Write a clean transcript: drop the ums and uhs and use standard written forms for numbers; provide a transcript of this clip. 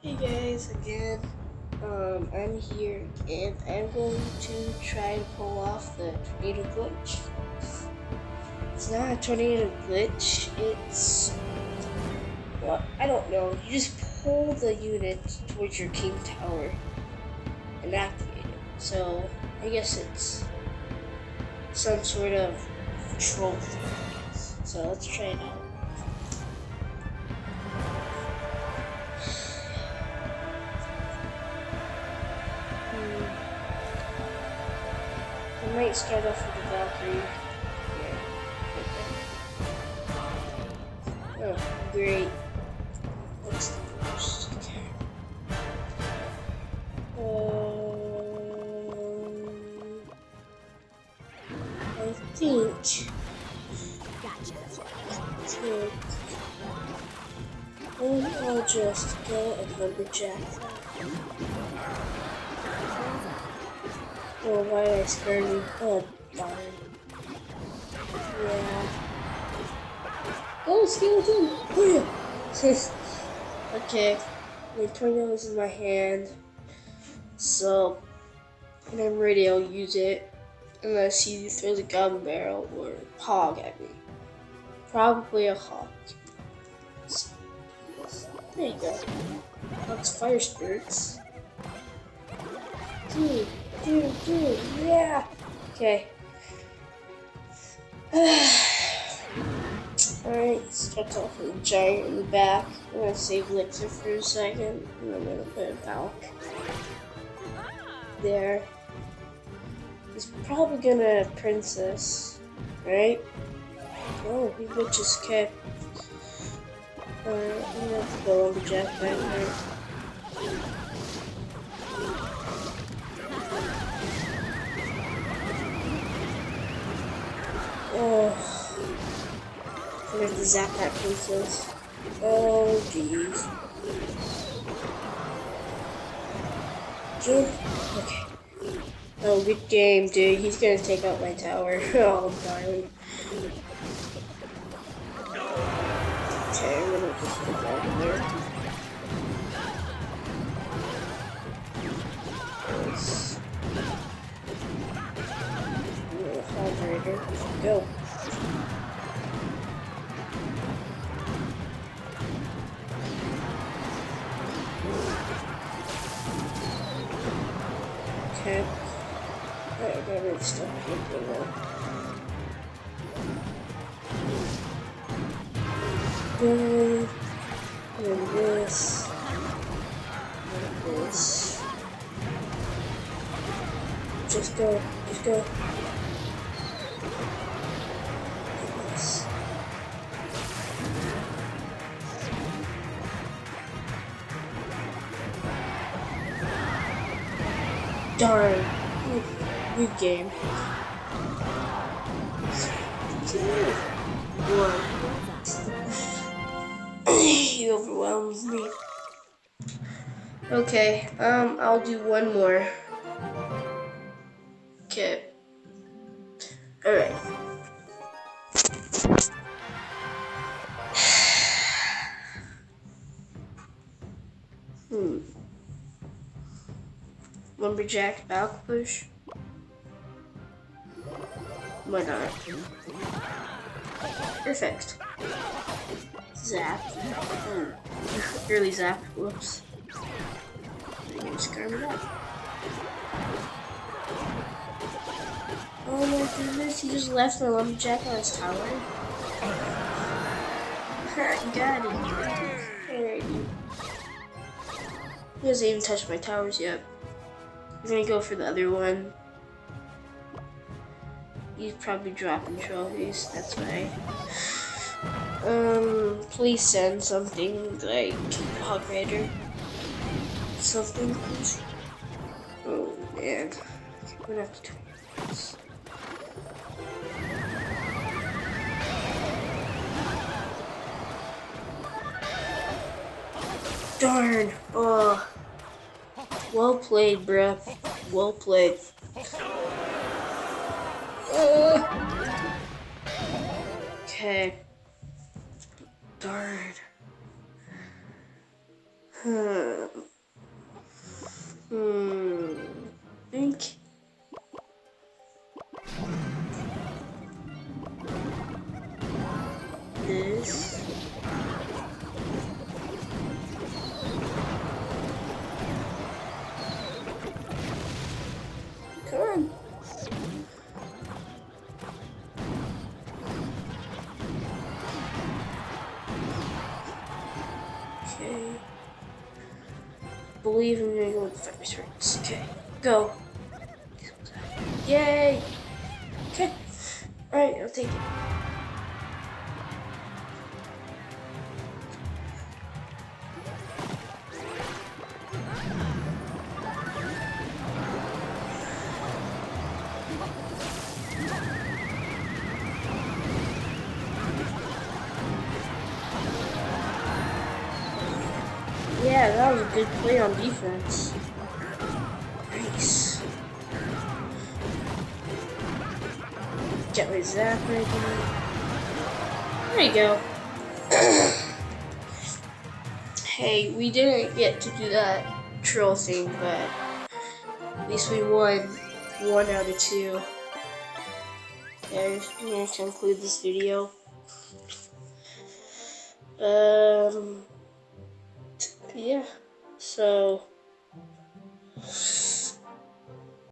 Hey guys, again, I'm here and I'm going to try to pull off the tornado glitch. It's not a tornado glitch, well, I don't know. You just pull the unit towards your king tower and activate it. So, I guess it's some sort of troll thing, I guess. So, let's try it out. I might start off with the Valkyrie. Yeah. Oh, great. What's the first? I think. I'll just go and lumberjack. Oh, why did I start you? Oh, darn. Yeah. Oh, skeleton! Oh, yeah. Okay. My tornado is in my hand. So, when I'm ready, I'll use it. Unless he throws a gun barrel or a hog at me. Probably a hog. There you go. That's fire spirits. Dude, yeah. Okay. Alright, starts off with a giant in the back. I'm gonna save Elixir for a second, and I'm gonna put a Valk there. He's probably gonna princess, right? Oh, he glitches, okay. Alright, I'm gonna have to go lumberjack back there. Oh. I'm gonna have to zap that princess. Oh, jeez. Jump. Okay. Oh, good game, dude. He's gonna take out my tower. Oh, darn. Okay, I'm gonna just put that in there. Nice. Hydrator. Go. Okay. Alright, I got rid of stuff. Boom. And this. And this. Just go. Just go. Yes. Darn. Good game. He overwhelms me. Okay, I'll do one more. Okay. Alright. Lumberjack back push. Why not? Perfect. Zap. Oh. Early zap. Whoops. I'm gonna scare me up. Oh my goodness, he just left my lumberjack on his tower. You got it. Alright. He hasn't even touched my towers yet. I'm gonna go for the other one. He's probably dropping trophies, that's why. Please send something like Hog Rider. Something, please. Oh man. I'm gonna have to turn this. Darn. Oh. Well played, bruh. Well played. Okay. Darn. Hmm. Think this. Come on. Okay. Believe I'm gonna go with the fire spirits. Okay. Go. Yay! Okay. Alright, I'll take it. Yeah, that was a good play on defense. Nice. Get my zap right here. There you go. Hey, we didn't get to do that troll thing, but at least we won 1 out of 2. Okay, I'm going to conclude this video. Yeah, so